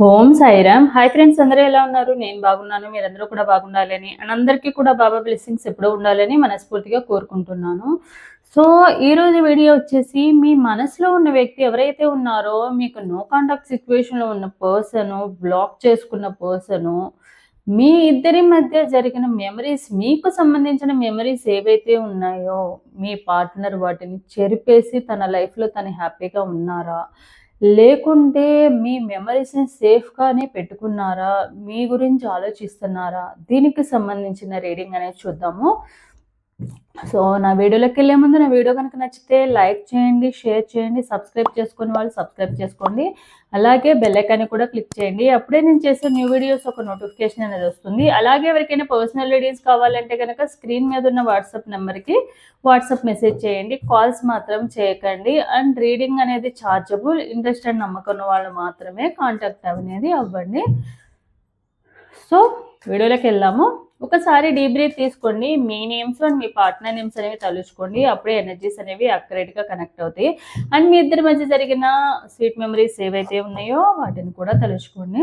ఓం Sairam. Hi friends, అందరూ ఎలా ఉన్నారు? నేను బాగున్నాను, మీరందరూ కూడా బాగుండాలని అండ్ అందరికీ కూడా బాబా బ్లెస్సింగ్స్ ఎప్పుడూ ఉండాలని మనస్ఫూర్తిగా కోరుకుంటున్నాను. సో ఈరోజు వీడియో వచ్చేసి, మీ మనసులో ఉన్న వ్యక్తి ఎవరైతే ఉన్నారో, మీకు నో కాంటాక్ట్ సిచ్యువేషన్లో ఉన్న పర్సను, బ్లాక్ చేసుకున్న పర్సను, మీ ఇద్దరి మధ్య జరిగిన మెమరీస్, మీకు సంబంధించిన మెమరీస్ ఏవైతే ఉన్నాయో, మీ పార్ట్నర్ వాటిని చెరిపేసి తన లైఫ్లో తను హ్యాపీగా ఉన్నారా, లేకుంటే మీ మెమరీస్‌ని సేఫ్‌గానే పెట్టుకున్నారా? మీ గురించి ఆలోచిస్తున్నారా? దీనికి సంబంధించిన రీడింగ్ అనేది చూద్దాము. సో నా వీడియోలోకెళ్ళే ముందు నా వీడియో కనుక నచ్చితే లైక్ చేయండి, షేర్ చేయండి, సబ్స్క్రైబ్ చేసుకునే వాళ్ళు సబ్స్క్రైబ్ చేసుకోండి. అలాగే బెల్ ఐకాన్ కూడా క్లిక్ చేయండి. అప్పుడే నేను చేసే న్యూ వీడియోస్ ఒక నోటిఫికేషన్ అనేది వస్తుంది. అలాగే ఎవరికైనా పర్సనల్ రీడింగ్స్ కావాలంటే కనుక స్క్రీన్ మీద ఉన్న వాట్సాప్ నెంబర్కి వాట్సాప్ మెసేజ్ చేయండి. కాల్స్ మాత్రం చేయకండి. అండ్ రీడింగ్ అనేది ఛార్జబుల్. ఇంట్రెస్ట్ అండ్ నమ్మకం ఉన్న వాళ్ళు మాత్రమే కాంటాక్ట్ అనేది అవ్వండి. సో వీడియోలోకి వెళ్దాము. ఒకసారి డీప్ బ్రీత్ తీసుకోండి. మీ నేమ్స్ అండ్ మీ పార్ట్నర్ నేమ్స్ అనేవి తలుచుకోండి. అప్పుడే ఎనర్జీస్ అనేవి అక్యురేట్గా కనెక్ట్ అవుతాయి. అండ్ మీ ఇద్దరి మధ్య జరిగిన స్వీట్ మెమరీస్ ఏవైతే ఉన్నాయో వాటిని కూడా తలుచుకోండి.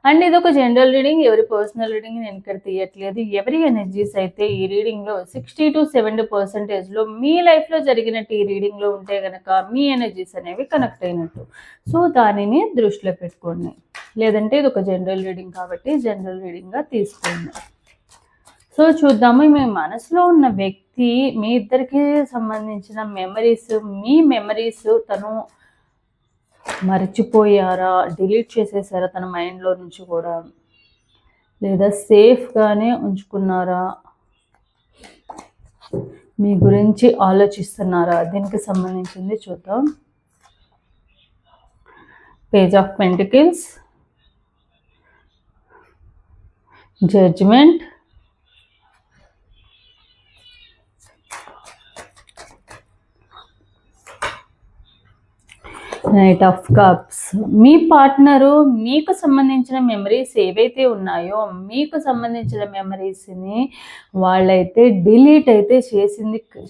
అండ్ ఇది ఒక జనరల్ రీడింగ్, ఎవరి పర్సనల్ రీడింగ్ నేను ఇక్కడ తీయట్లేదు. ఎవరి ఎనర్జీస్ అయితే ఈ రీడింగ్లో 60 to 70% మీ లైఫ్లో జరిగినట్టు ఈ రీడింగ్లో ఉంటే కనుక మీ ఎనర్జీస్ అనేవి కనెక్ట్ అయినట్టు. సో దానిని దృష్టిలో పెట్టుకోండి. లేదంటే ఇది ఒక జనరల్ రీడింగ్ కాబట్టి జనరల్ రీడింగ్గా తీసుకోండి. సో చూద్దాము, మీ మనసులో ఉన్న వ్యక్తి మీ ఇద్దరికి సంబంధించిన మెమరీస్, మీ మెమరీస్ తను మర్చిపోయారా, డిలీట్ చేసేసారా తన మైండ్లో నుంచి కూడా, లేదా సేఫ్గానే ఉంచుకున్నారా, మీ గురించి ఆలోచిస్తున్నారా, దీనికి సంబంధించింది చూద్దాం. Page of pentacles, judgment, knight of cups. మీ పార్ట్నరు మీకు సంబంధించిన మెమరీస్ ఏవైతే ఉన్నాయో, మీకు సంబంధించిన మెమరీస్ని వాళ్ళైతే డిలీట్ అయితే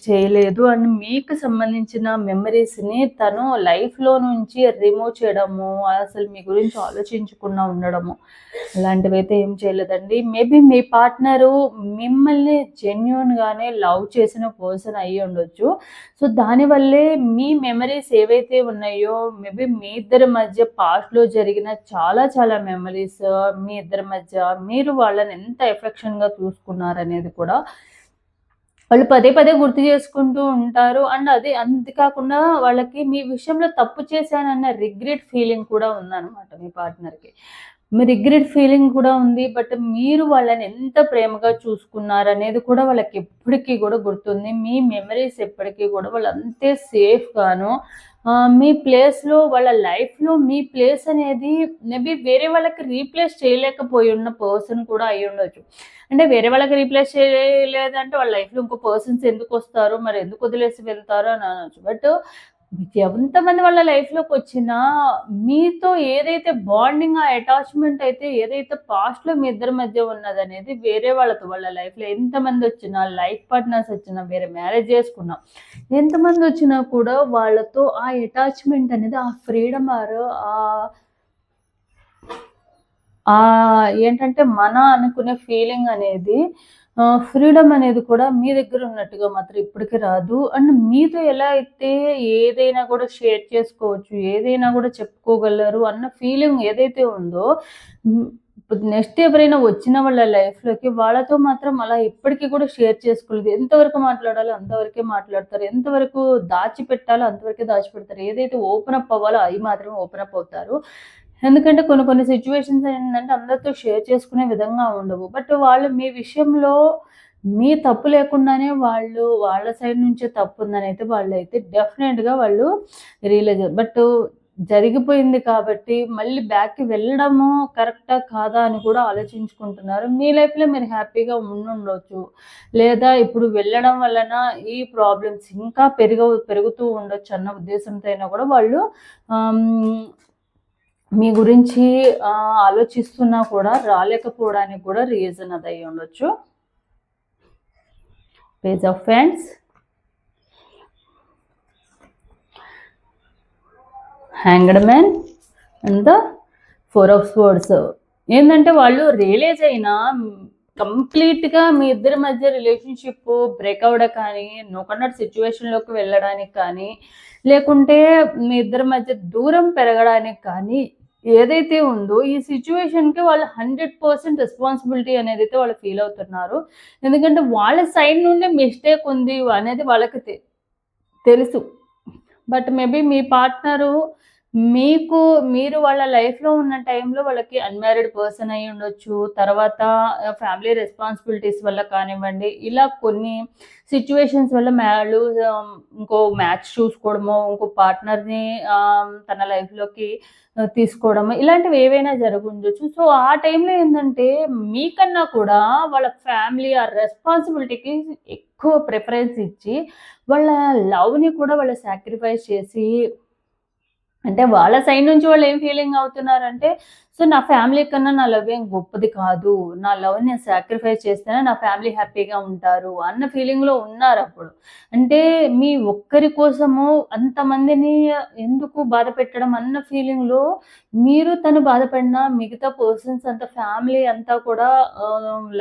చేయలేదు. అండ్ మీకు సంబంధించిన మెమరీస్ని తను లైఫ్లో నుంచి రిమూవ్ చేయడము, అసలు మీ గురించి ఆలోచించకుండా ఉండడము, అలాంటివి అయితే ఏం చేయలేదండి. మేబీ మీ పార్ట్నరు మిమ్మల్ని జెన్యూన్గానే లవ్ చేసిన పర్సన్ అయ్యి ఉండొచ్చు. సో దానివల్లే మీ మెమరీస్ ఏవైతే ఉన్నాయో, మేబీ మీ ఇద్దరి మధ్య పాస్ట్లో జరిగిన చాలా మెమరీస్, మీ ఇద్దరి మధ్య మీరు వాళ్ళని ఎంత ఎఫెక్షన్గా చూసుకున్నారనేది కూడా వాళ్ళు పదే గుర్తు చేసుకుంటూ ఉంటారు. అండ్ అంతేకాకుండా వాళ్ళకి మీ విషయంలో తప్పు చేశానన్న రిగ్రెట్ ఫీలింగ్ కూడా ఉందన్నమాట మీ పార్ట్నర్కి. మీ రిగ్రెట్ ఫీలింగ్ కూడా ఉంది. బట్ మీరు వాళ్ళని ఎంత ప్రేమగా చూసుకున్నారనేది కూడా వాళ్ళకి ఎప్పటికీ కూడా గుర్తుంది. మీ మెమరీస్ ఎప్పటికీ కూడా వాళ్ళు అంతే సేఫ్గాను, మీ ప్లేస్లో, వాళ్ళ లైఫ్లో మీ ప్లేస్ అనేది మేబీ వేరే వాళ్ళకి రీప్లేస్ చేయలేకపోయి ఉన్న పర్సన్ కూడా అయి ఉండొచ్చు. అంటే వేరే వాళ్ళకి రీప్లేస్ చేయలేదంటే వాళ్ళ లైఫ్లో ఇంకో పర్సన్స్ ఎందుకు వస్తారు, మరి ఎందుకు వదిలేసి వెళ్తారు అని అనొచ్చు. బట్ ఎంతమంది వాళ్ళ లైఫ్లోకి వచ్చినా మీతో ఏదైతే బాండింగ్, ఆ అటాచ్మెంట్ అయితే ఏదైతే పాస్ట్లో మీ ఇద్దరి మధ్య ఉన్నదనేది వేరే వాళ్ళతో, వాళ్ళ లైఫ్లో ఎంతమంది వచ్చినా, లైఫ్ పార్ట్నర్స్ వచ్చినా, వేరే మ్యారేజ్ చేసుకున్నా, ఎంతమంది వచ్చినా కూడా వాళ్ళతో ఆ అటాచ్మెంట్ అనేది, ఆ ఫ్రీడమ్ ఆర్ ఏంటంటే మన అనుకునే ఫీలింగ్ అనేది, ఫ్రీడమ్ అనేది కూడా మీ దగ్గర ఉన్నట్టుగా మాత్రం ఇప్పటికీ రాదు. అండ్ మీతో ఎలా అయితే ఏదైనా కూడా షేర్ చేసుకోవచ్చు, ఏదైనా కూడా చెప్పుకోగలరు అన్న ఫీలింగ్ ఏదైతే ఉందో, ఇప్పుడు నెక్స్ట్ ఎవరైనా వచ్చిన వాళ్ళ లైఫ్లోకి వాళ్ళతో మాత్రం అలా ఎప్పటికీ కూడా షేర్ చేసుకోలేదు. ఎంతవరకు మాట్లాడాలో అంతవరకే మాట్లాడతారు, ఎంతవరకు దాచిపెట్టాలో అంతవరకే దాచిపెడతారు, ఏదైతే ఓపెన్ అప్ అవ్వాలో అవి మాత్రమే ఓపెన్ అప్ అవుతారు. ఎందుకంటే కొన్ని సిచ్యువేషన్స్ ఏంటంటే అందరితో షేర్ చేసుకునే విధంగా ఉండవు. బట్ వాళ్ళు మీ విషయంలో మీ తప్పు లేకుండానే వాళ్ళ సైడ్ నుంచే తప్పు ఉందని అయితే వాళ్ళైతే డెఫినెట్‌గా వాళ్ళు రియలైజ్ అయ్యారు. బట్ జరిగిపోయింది కాబట్టి మళ్ళీ బ్యాక్‌కి వెళ్ళడము కరెక్టా కాదా అని కూడా ఆలోచించుకుంటున్నారు. మీ లైఫ్‌లో మీరు హ్యాపీగా ఉండుండొచ్చు. లేదా ఇప్పుడు వెళ్ళడం వలన ఈ ప్రాబ్లమ్స్ ఇంకా పెరుగుతూ ఉండొచ్చు అన్న ఉద్దేశంతో అయినా కూడా వాళ్ళు మీ గురించి ఆలోచిస్తున్నా కూడా రాలేకపోవడానికి కూడా రీజన్ అది అయ్యి ఉండొచ్చు. Page of wands, hanged man and the 4 of swords ఏంటంటే వాళ్ళు రియలైజ్ అయినా కంప్లీట్గా మీ ఇద్దరి మధ్య రిలేషన్షిప్ బ్రేక్ అవ్వడం కానీ, నో కన్నట్ సిచ్యువేషన్లోకి వెళ్ళడానికి కానీ, లేకుంటే మీ ఇద్దరి మధ్య దూరం పెరగడానికి కానీ ఏదైతే ఉందో ఈ సిచ్యువేషన్కి వాళ్ళు 100% రెస్పాన్సిబిలిటీ అనేది అయితే వాళ్ళు ఫీల్ అవుతున్నారు. ఎందుకంటే వాళ్ళ సైడ్ నుండి మిస్టేక్ ఉంది అనేది వాళ్ళకి తెలుసు. బట్ మేబీ మీ పార్ట్నరు మీరు వాళ్ళ లైఫ్‌లో ఉన్న టైంలో వాళ్ళకి అన్‌మ్యారీడ్ పర్సన్ అయ్యి ఉండొచ్చు. తర్వాత ఫ్యామిలీ రెస్పాన్సిబిలిటీస్ వల్ల కానివ్వండి, ఇలా కొన్ని సిట్యుయేషన్స్ వల్ల ఇంకో మ్యాచ్ చూసుకోవడమో, ఇంకో పార్ట్నర్‌ని తన లైఫ్‌లోకి తీసుకోవడము, ఇలాంటివి ఏవైనా జరుగుండొచ్చు. సో, ఆ టైంలో ఏందంటే మీకన్నా కూడా వాళ్ళ ఫ్యామిలీ ఆ రెస్పాన్సిబిలిటీకి ఎక్కువ ప్రిఫరెన్స్ ఇచ్చి, వాళ్ళ లవ్‌ని కూడా వాళ్ళు సాక్రిఫైస్ చేసి అంటే వాళ్ళ సైడ్ నుంచి వాళ్ళు ఏం ఫీలింగ్ అవుతున్నారంటే, సో నా ఫ్యామిలీ కన్నా నా లవ్ ఏం గొప్పది కాదు. నా లవ్‌ని నేను సాక్రిఫైస్ చేస్తేనే నా ఫ్యామిలీ హ్యాపీగా ఉంటారు అన్న ఫీలింగ్‌లో ఉన్నారప్పుడు. అంటే మీ ఒక్కరి కోసము అంతమందిని ఎందుకు బాధ పెట్టడం అన్న ఫీలింగ్‌లో తను బాధపడినా మిగతా పర్సన్స్ అంతా ఫ్యామిలీ అంతా కూడా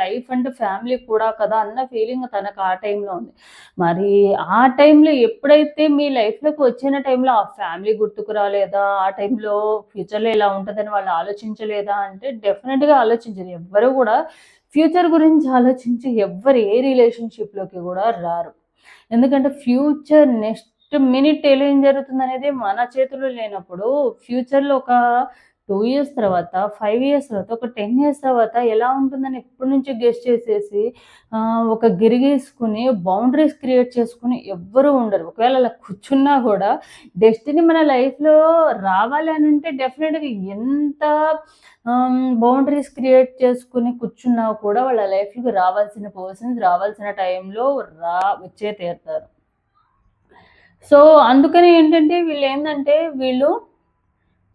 లైఫ్ అంటే ఫ్యామిలీ కూడా కదా అన్న ఫీలింగ్ తనకు ఆ టైంలో ఉంది. మరి ఆ టైంలో ఎప్పుడైతే మీ లైఫ్‌లోకి వచ్చిన టైంలో ఆ ఫ్యామిలీ గుర్తుకు రాలేదా? ఆ టైంలో ఫ్యూచర్‌లో ఇలా ఉంటదని వాళ్ళు ఆలోచించలేదా అంటే డెఫినిట్‌గా ఆలోచించరు. ఎవ్వరు కూడా ఫ్యూచర్ గురించి ఆలోచించి ఎవ్వరు ఏ రిలేషన్‌షిప్‌లోకి కూడా రారు. ఎందుకంటే ఫ్యూచర్ నెక్స్ట్ మినిట్ ఏం జరుగుతుందనేది మన చేతుల్లో లేనప్పుడు ఫ్యూచర్‌లో ఒక 2 ఇయర్స్ తర్వాత, 5 ఇయర్స్ తర్వాత, ఒక 10 ఇయర్స్ తర్వాత ఎలా ఉంటుందని ఇప్పటి నుంచి గెస్ చేసేసి ఒక గిరిగీసుకుని బౌండరీస్ క్రియేట్ చేసుకుని ఎవ్వరూ ఉండరు. ఒకవేళ అలా కూర్చున్నా కూడా డెస్టినీ మన లైఫ్‌లో రావాలి అనంటే డెఫినిట్‌గా ఎంత బౌండరీస్ క్రియేట్ చేసుకుని కూర్చున్నా కూడా వాళ్ళ లైఫ్‌లోకి రావాల్సిన పర్సన్స్ రావాల్సిన టైంలో వచ్చే తీరుతారు. సో, అందుకని ఏంటంటే వీళ్ళు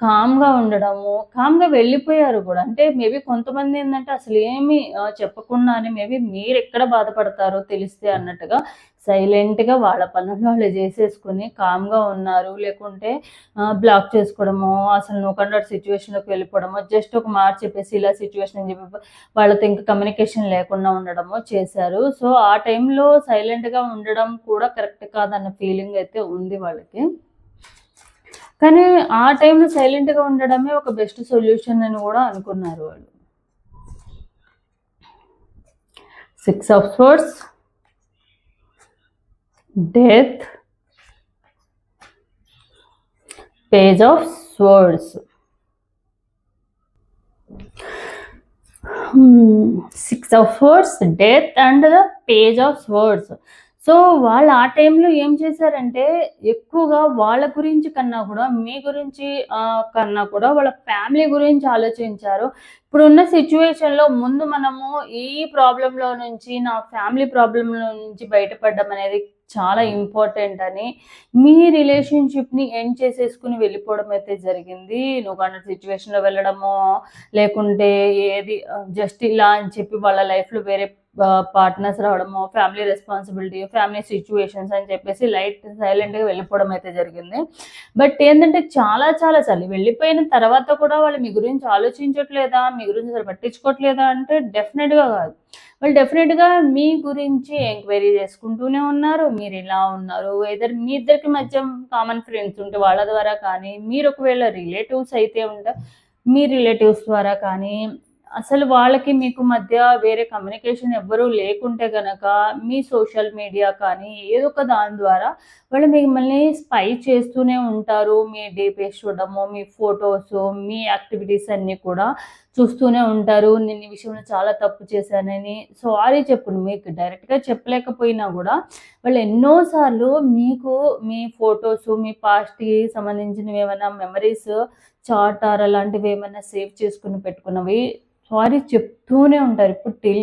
కామ్‌గా ఉండడము, కామ్‌గా వెళ్ళిపోయారు గూడా. అంటే మేబీ కొంతమందేందంటే అసలేమి చెప్పకుండానే మేబీ మీరెక్కడ బాధపడతారో తెలిస్తే అన్నట్టుగా సైలెంట్‌గా వాళ్ళ పనులు వాళ్ళు జేసేసుకొని కామ్‌గా ఉన్నారు. లేకుంటే బ్లాక్ చేసుకోవడమో, అసలు నో కాంటాక్ట్ సిట్యుయేషన్‌లోకి వెళ్ళిపోవడమో, జస్ట్ ఒక మాట చెప్పేసి ఇలా సిట్యుయేషన్ అని చెప్పి వాళ్ళతో ఇంకా కమ్యూనికేషన్ లేకుండా ఉండడమో చేశారు. సో, ఆ టైంలో సైలెంట్‌గా ఉండడం కూడా కరెక్ట్ కాదన్న ఫీలింగ్ అయితే ఉంది వాళ్ళకి. కానీ ఆ టైంలో సైలెంట్‌గా ఉండడమే ఒక బెస్ట్ సొల్యూషన్ అని గూడా అనుకున్నారు వాళ్ళు. 6 of swords, death, page of swords. 6 of swords, death and the page of swords. So, వాళ్ళు ఆ టైంలో ఏం చేశారంటే, ఎక్కువగా వాళ్ళ గురించి కన్నా కూడా, మీ గురించి కన్నా కూడా వాళ్ళ ఫ్యామిలీ గురించి ఆలోచించారు. ఇప్పుడున్న సిట్యుయేషన్‌లో ముందు మనము ఈ ప్రాబ్లమ్‌లో నుంచి, నా ఫ్యామిలీ ప్రాబ్లమ్‌లో నుంచి బయటపడడం అనేది చాలా ఇంపార్టెంట్ అని, మీ రిలేషన్‌షిప్‌ని ఎండ్ చేసేసుకొని వెళ్ళిపోవడం అయితే జరిగింది. నో కాంటాక్ట్ సిట్యుయేషన్‌లో వెళ్ళడమో, లేకుంటే ఏది జస్ట్ ఇలా అని చెప్పి వాళ్ళ లైఫ్‌లో వేరే పార్ట్నర్స్ రావడము, ఫ్యామిలీ రెస్పాన్సిబిలిటీ, ఫ్యామిలీ సిట్యుయేషన్స్ అని చెప్పేసి సైలెంట్‌గా వెళ్ళిపోవడం అయితే జరిగింది. బట్ ఏందంటే చాలా చాలా సార్లు వెళ్ళిపోయిన తర్వాత కూడా వాళ్ళు మీ గురించి ఆలోచించట్లేదా? మీ గురించి అసలు పట్టించుకోవట్లేదా అంటే డెఫినిట్‌గా కాదు. వాళ్ళు డెఫినిట్‌గా మీ గురించి ఎంక్వైరీ చేసుకుంటూనే ఉన్నారు. మీరెలా ఉన్నారు? మీ ఇద్దరికి మధ్య కామన్ ఫ్రెండ్స్ ఉంటే వాళ్ళ ద్వారా కానీ, మీరు ఒకవేళ రిలేటివ్స్ అయితే మీ రిలేటివ్స్ ద్వారా కానీ అసలు వాళ్ళకి మీకు మధ్య వేరే కమ్యూనికేషన్ ఎవ్వరూ లేకుంటే గనక మీ సోషల్ మీడియా కానీ ఏదో ఒక దాని ద్వారా వాళ్ళు మిమ్మల్ని స్పై చేస్తూనే ఉంటారు. మీ డీపీస్ చూడడము, మీ ఫొటోసు, మీ యాక్టివిటీస్ అన్నీ కూడా చూస్తూనే ఉంటారు. నేను ఈ విషయంలో చాలా తప్పు చేశానని సారీ చెప్పండి. మీకు డైరెక్ట్‌గా చెప్పలేకపోయినా కూడా వాళ్ళు ఎన్నో సార్లు మీకు మీ ఫొటోసు, మీ పాస్ట్‌కి సంబంధించినవి ఏమైనా మెమరీస్ చాట్ అలాంటివి ఏమైనా సేవ్ చేసుకొని పెట్టుకున్నవి సారీ చెప్తూనే ఉంటారు.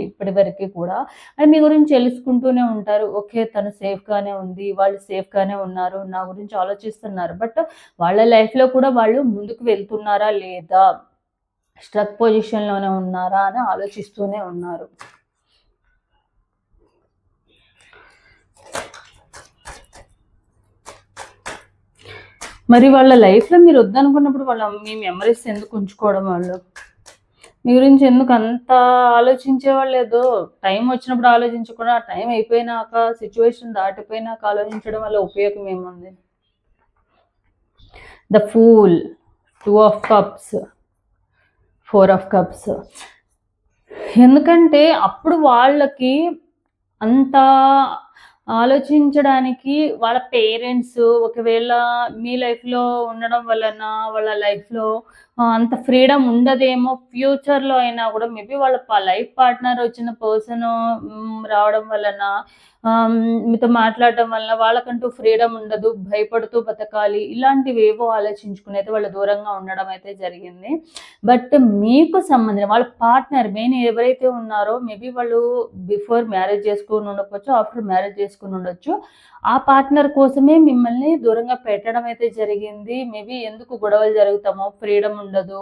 ఇప్పటి వరకి కూడా. అది మీ గురించి తెలుసుకుంటూనే ఉంటారు. ఓకే. తను సేఫ్‌గానే ఉంది. వాళ్ళు సేఫ్‌గానే ఉన్నారు. నా గురించి ఆలోచిస్తున్నారు. బట్ వాళ్ళ లైఫ్‌లో కూడా వాళ్ళు ముందుకు వెళ్తున్నారా లేదా? స్ట్రక్ పొజిషన్‌లోనే ఉన్నారా అని ఆలోచిస్తూనే ఉన్నారు. మరి వాళ్ళ లైఫ్లో మీరు వద్దనుకున్నప్పుడు మీ మెమరీస్ ఎందుకు ఉంచుకోవడం? వాళ్ళు మీ గురించి ఎందుకు అంత ఆలోచించేవాళ్ళు? ఏదో టైం వచ్చినప్పుడు ఆలోచించకుండా టైం అయిపోయినాక, సిచ్యువేషన్ దాటిపోయినాక ఆలోచించడం వల్ల ఉపయోగం ఏముంది? The fool, 2 of cups, 4 of cups. ఎందుకంటే అప్పుడు వాళ్ళకి అంత ఆలోచించడానికి వాళ్ళ పేరెంట్స్ ఒకవేళ మీ లైఫ్లో ఉండడం వలన వాళ్ళ లైఫ్లో అంత ఫ్రీడమ్ ఉండదేమో. ఫ్యూచర్లో అయినా కూడా మేబీ వాళ్ళ లైఫ్ పార్ట్నర్ వచ్చిన పర్సన్ రావడం వలన, మీతో మాట్లాడడం వల్ల వాళ్ళకంటూ ఫ్రీడమ్ ఉండదు, భయపడుతూ బతకాలి, ఇలాంటివి ఏవో ఆలోచించుకుని అయితే వాళ్ళు దూరంగా ఉండడం అయితే జరిగింది. బట్ మీకు సంబంధించిన వాళ్ళ పార్ట్నర్ మెయిన్ ఎవరైతే ఉన్నారో మేబీ వాళ్ళు బిఫోర్ మ్యారేజ్ చేసుకుని ఉండకపోవచ్చు, ఆఫ్టర్ మ్యారేజ్ చేసుకుని ఉండొచ్చు. ఆ పార్ట్నర్ కోసమే మిమ్మల్ని దూరంగా పెట్టడం అయితే జరిగింది. మేబీ ఎందుకు గొడవలు జరుగుతామో, ఫ్రీడమ్ ఉండదు,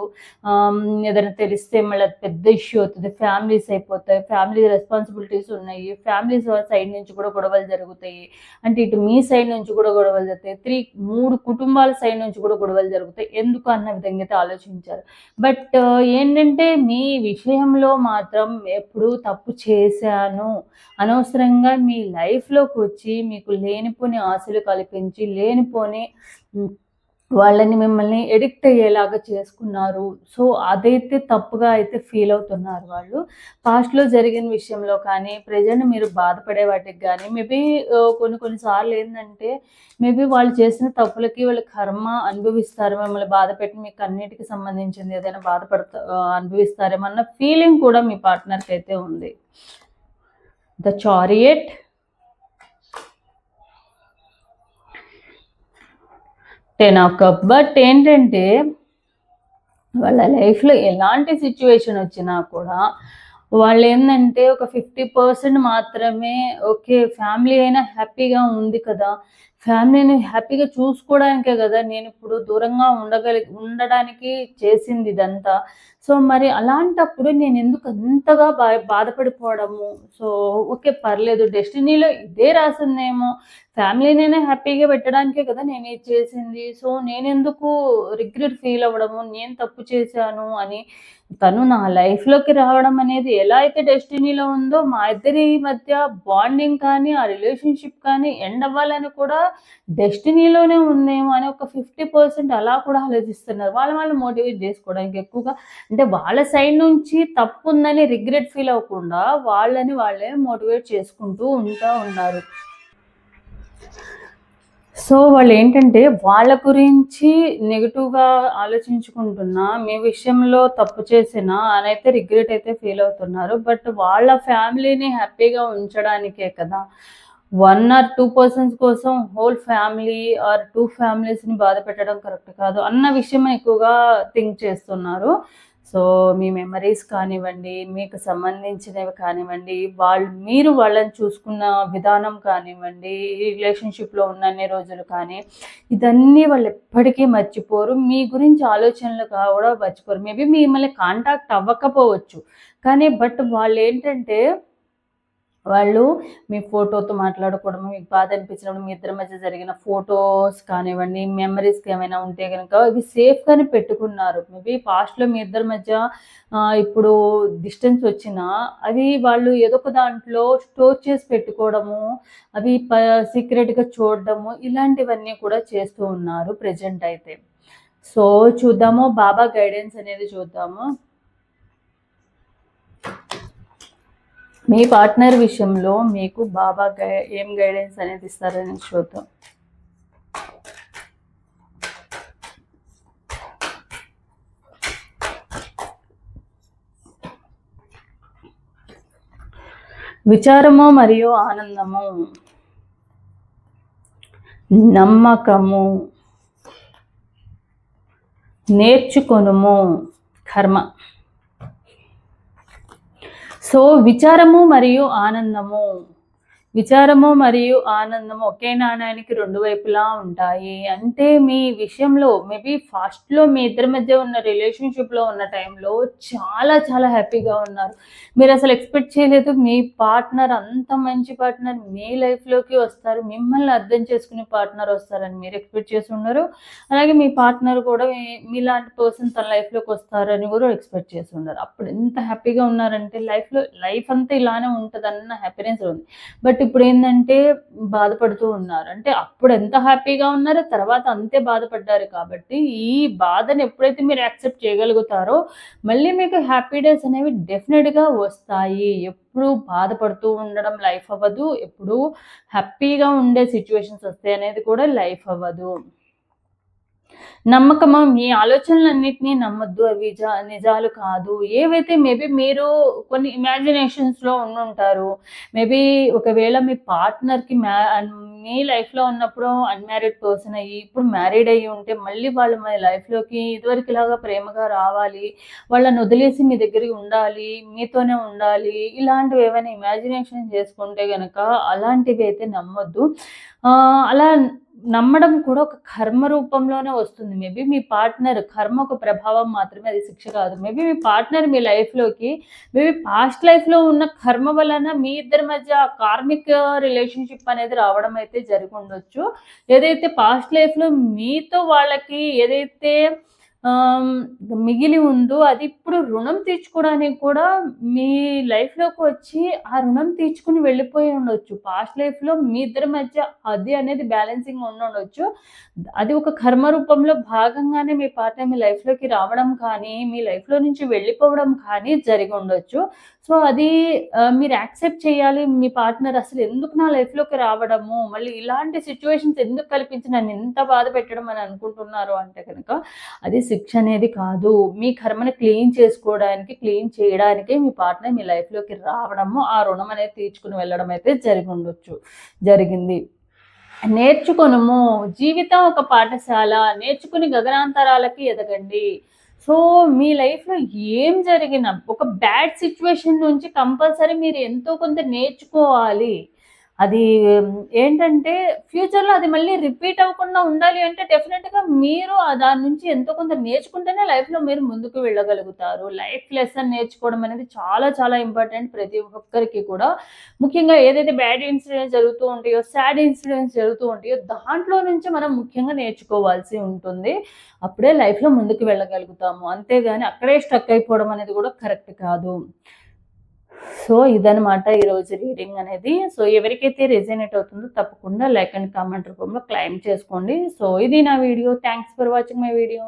ఏదైనా తెలిస్తే మళ్ళీ పెద్ద ఇష్యూ అవుతుంది, ఫ్యామిలీస్ అయిపోతాయి, ఫ్యామిలీ రెస్పాన్సిబిలిటీస్ ఉన్నాయి, ఫ్యామిలీస్ సైడ్ నుంచి కూడా గొడవలు జరుగుతాయి. అంటే ఇటు మీ సైడ్ నుంచి కూడా గొడవలు జరుగుతాయి, 3 కుటుంబాల సైడ్ నుంచి కూడా గొడవలు జరుగుతాయి. ఎందుకు అన్న విధంగా అయితే ఆలోచించారు. బట్ ఏంటంటే మీ విషయంలో మాత్రం ఎప్పుడు తప్పు చేశాను, అనవసరంగా మీ లైఫ్లోకి వచ్చి మీకు లేనిపోని ఆశలు కల్పించి లేనిపోని వాళ్ళని మిమ్మల్ని ఎడిక్ట్ అయ్యేలాగా చేసుకున్నారు. సో అదైతే తప్పుగా అయితే ఫీల్ అవుతున్నారు వాళ్ళు. పాస్ట్లో జరిగిన విషయంలో కానీ ప్రజెంట్ మీరు బాధపడే వాటికి కానీ మేబీ కొన్నిసార్లు ఏంటంటే మేబీ వాళ్ళు చేసిన తప్పులకి వాళ్ళు కర్మ అనుభవిస్తారు. మిమ్మల్ని బాధ పెట్టి మీకు అన్నిటికి సంబంధించింది ఏదైనా అనుభవిస్తారేమో అన్న ఫీలింగ్ కూడా మీ పార్ట్నర్కి అయితే ఉంది. The chariot, ten of cup. But ఏంటంటే వాళ్ళ లైఫ్లో ఎలాంటి సిచ్యువేషన్ వచ్చినా కూడా వాళ్ళు ఏంటంటే ఒక 50% మాత్రమే ఓకే, ఫ్యామిలీ అయినా హ్యాపీగా ఉంది కదా, ఫ్యామిలీని హ్యాపీగా చూసుకోవడానికే కదా నేను ఇప్పుడు దూరంగా ఉండడానికి చేసింది ఇదంతా. సో మరి అలాంటప్పుడు నేను ఎందుకు అంతగా బాధపడిపోవడము? సో ఓకే పర్లేదు, డెస్టినీలో ఇదే రాసిందేమో, ఫ్యామిలీనైనా హ్యాపీగా పెట్టడానికే కదా నేను ఇది చేసింది. సో నేనెందుకు రిగ్రెట్ ఫీల్ అవ్వడము, నేను తప్పు చేశాను అని. తను నా లైఫ్లోకి రావడం అనేది ఎలా అయితే డెస్టినీలో ఉందో, మా ఇద్దరి మధ్య బాండింగ్ కానీ ఆ రిలేషన్షిప్ కానీ ఎండ్ అవ్వాలని కూడా డెస్టినీలోనే ఉందేమో అని ఒక 50% అలా కూడా ఆలోచిస్తున్నారు. వాళ్ళు మోటివేట్ చేసుకోవడానికి ఎక్కువగా, అంటే వాళ్ళ సైడ్ నుంచి తప్పు ఉందని రిగ్రెట్ ఫీల్ అవ్వకుండా వాళ్ళని వాళ్ళే మోటివేట్ చేసుకుంటూ ఉన్నారు. సో వాళ్ళు ఏంటంటే వాళ్ళ గురించి నెగిటివ్గా ఆలోచించుకుంటున్నా, మీ విషయంలో తప్పు చేసినా అని అయితే రిగ్రెట్ అయితే ఫీల్ అవుతున్నారు. బట్ వాళ్ళ ఫ్యామిలీని హ్యాపీగా ఉంచడానికే కదా, 1 or 2 పర్సన్స్ కోసం హోల్ ఫ్యామిలీ ఆర్ 2 ఫ్యామిలీస్ని బాధ పెట్టడం కరెక్ట్ కాదు అన్న విషయం ఎక్కువగా థింక్ చేస్తున్నారు. సో మీ మెమరీస్ కానివ్వండి, మీకు సంబంధించినవి కానివ్వండి, మీరు వాళ్ళని చూసుకున్న విధానం కానివ్వండి, ఈ రిలేషన్షిప్లో ఉన్నన్ని రోజులు కానీ, ఇదన్నీ వాళ్ళు ఎప్పటికీ మర్చిపోరు. మీ గురించి ఆలోచనలు కూడా మర్చిపోరు. మేబీ మిమ్మల్ని కాంటాక్ట్ అవ్వకపోవచ్చు కానీ బట్ వాళ్ళు ఏంటంటే వాళ్ళు మీ ఫోటోతో మాట్లాడుకోవడము, మీకు బాధ అనిపించినప్పుడు మీ ఇద్దరి మధ్య జరిగిన ఫొటోస్ కానివ్వండి, మెమరీస్కి ఏమైనా ఉంటే కనుక ఇవి సేఫ్గానే పెట్టుకున్నారు. మేబీ పాస్ట్లో మీ ఇద్దరి మధ్య ఇప్పుడు డిస్టెన్స్ వచ్చినా అవి వాళ్ళు ఏదో ఒక దాంట్లో స్టోర్ చేసి పెట్టుకోవడము, అవి సీక్రెట్గా చూడడము, ఇలాంటివన్నీ కూడా చేస్తూ ఉన్నారు ప్రజెంట్ అయితే. సో చూద్దాము, బాబా గైడెన్స్ అనేది చూద్దాము. మీ పార్ట్నర్ విషయంలో మీకు బాబా ఏం గైడెన్స్ అనేది ఇస్తారని చూద్దాం. విచారము మరియు ఆనందము, నమ్మకము, నేర్చుకొనుము, కర్మ. సో విచారము మరియు ఆనందము, విచారము మరియు ఆనందము ఒకే నాణానికి రెండు వైపులా ఉంటాయి. అంటే మీ విషయంలో మేబీ ఫస్ట్‌లో మీ ఇద్దరి మధ్య ఉన్న రిలేషన్‌షిప్‌లో ఉన్న టైంలో చాలా చాలా హ్యాపీగా ఉన్నారు. మీరసలు ఎక్స్‌పెక్ట్ చేయలేదు మీ పార్ట్నర్ అంత మంచి పార్ట్నర్ మీ లైఫ్‌లోకి వస్తారు. మిమ్మల్ని అర్థం చేసుకునే పార్ట్నర్ వస్తారని మీరు ఎక్స్‌పెక్ట్ చేసి ఉండరు. అలాగే మీ పార్ట్నర్ కూడా మీలాంటి పర్సన్ తన లైఫ్‌లోకి వస్తారని కూడా ఎక్స్‌పెక్ట్ చేసి ఉండరు. అప్పుడు ఎంత హ్యాపీగా ఉన్నారంటే లైఫ్ అంతా ఇలానే ఉంటదన్న హ్యాపీనెస్ ఉంది. బట్ ఇప్పుడేందంటే బాధపడుతూ ఉన్నారు. అంటే అప్పుడు ఎంత హ్యాపీగా ఉన్నారో తర్వాత అంతే బాధపడ్డారు కాబట్టి, ఈ బాధని ఎప్పుడైతే మీరు యాక్సెప్ట్ చేయగలుగుతారో, మళ్ళీ మీకు హ్యాపీ డేస్ అనేవి డెఫినిట్‌గా వస్తాయి. ఎప్పుడూ బాధపడుతూ ఉండడం లైఫ్ అవ్వదు. ఎప్పుడూ హ్యాపీగా ఉండే సిట్యుయేషన్స్ వస్తాయనేది కూడా లైఫ్ అవ్వదు. నమ్మకమా? మీ ఆలోచనలన్నిటిని నమ్మొద్దు. అవి నిజాలు కాదు. ఏవైతే మేబీ మీరు కొన్ని ఇమాజినేషన్స్‌లో ఉండుంటారు. మేబీ ఒకవేళ మీ పార్ట్నర్‌కి మీ లైఫ్‌లో ఉన్నప్పుడు అన్‌మ్యారీడ్ పర్సన్ అయ్యి, ఇప్పుడు మ్యారీడ్ అయ్యి ఉంటే మళ్ళీ వాళ్ళు మీ లైఫ్‌లోకి ఇదివరకులాగా ప్రేమగా రావాలి, వాళ్ళని వదిలేసి మీ దగ్గరికి ఉండాలి, మీతోనే ఉండాలి. ఇలాంటివి ఏవైనా ఇమాజినేషన్ చేసుకుంటే గనక అలాంటివైతే నమ్మొద్దు. అలా నమ్మడం కూడా ఒక కర్మ రూపంలోనే వస్తుంది. మేబీ మీ పార్ట్నర్ కర్మ ఒక ప్రభావం మాత్రమే, అది శిక్ష కాదు. మేబీ మీ పార్ట్నర్ మీ లైఫ్‌లోకి మేబీ పాస్ట్ లైఫ్‌లో ఉన్న కర్మ వలన మీ ఇద్దరి మధ్య కార్మిక్ రిలేషన్‌షిప్ అనేది రావడం అయితే జరిగుండొచ్చు. ఏదైతే పాస్ట్ లైఫ్‌లో మీతో వాళ్ళకి ఏదైతే ఆహ్, మిగిలి ఉందో అది ఇప్పుడు రుణం తీర్చుకోవడానికి కూడా మీ లైఫ్‌లోకి వచ్చి ఆ రుణం తీర్చుకొని వెళ్ళిపోయి ఉండొచ్చు. పాస్ట్ లైఫ్‌లో మీ ఇద్దరి మధ్య అది అనేది బ్యాలెన్సింగ్ ఉండుండొచ్చు. అది ఒక కర్మ రూపంలో భాగంగానే మీ పార్ట్నర్ మీ లైఫ్‌లోకి రావడం కానీ, మీ లైఫ్‌లో నుంచి వెళ్ళిపోవడం కానీ జరిగుండొచ్చు. సో, అది మీరు యాక్సెప్ట్ చేయాలి. మీ పార్ట్నర్ అసలు ఎందుకు నా లైఫ్‌లోకి రావడము, మళ్ళీ ఇలాంటి సిట్యుయేషన్స్ ఎందుకు కల్పించి నన్ను ఇంత బాధ పెట్టడం అని అనుకుంటున్నారు అంటే గనక, అది శిక్ష అనేది కాదు. మీ కర్మని క్లీన్ చేయడానికే మీ పార్ట్నర్ మీ లైఫ్‌లోకి రావడము, ఆ రుణం అనేది తీర్చుకొని వెళ్ళడం అయితే జరిగింది. నేర్చుకొనుము. జీవితం ఒక పాఠశాల. నేర్చుకుని గగనాంతరాలకి ఎదగండి. సో, మీ లైఫ్‌లో ఏం జరిగినా ఒక బ్యాడ్ సిట్యుయేషన్ నుంచి కంపల్సరీ మీరు ఎంతో కొంత నేర్చుకోవాలి. అది ఏంటంటే ఫ్యూచర్‌లో అది మళ్ళీ రిపీట్ అవ్వకుండా ఉండాలి అంటే డెఫినిట్‌గా మీరు దాని నుంచి ఎంతో కొంత నేర్చుకుంటేనే లైఫ్‌లో మీరు ముందుకు వెళ్ళగలుగుతారు. లైఫ్ లెసన్ నేర్చుకోవడం అనేది చాలా చాలా ఇంపార్టెంట్ ప్రతి ఒక్కరికి కూడా. ముఖ్యంగా ఏదైతే బ్యాడ్ ఇన్సిడెంట్స్ జరుగుతూ ఉంటాయో, సాడ్ ఇన్సిడెంట్స్ జరుగుతూ ఉంటాయో దాంట్లో నుంచి మనం ముఖ్యంగా నేర్చుకోవాల్సి ఉంటుంది. అప్పుడే లైఫ్‌లో ముందుకు వెళ్ళగలుగుతాము. అంతేగాని అక్కడే స్ట్రక్ అయిపోవడం అనేది కూడా కరెక్ట్ కాదు. సో, ఇదనమాట ఈరోజు రీడింగ్ అనేది. సో, ఎవరికైతే రెజొనేట్ అవుతుందో తప్పకుండా లైక్ అండ్ కామెంట్ రూపంలో క్లెయిమ్ చేసుకోండి. సో, ఇది నా video. Thanks for watching my video.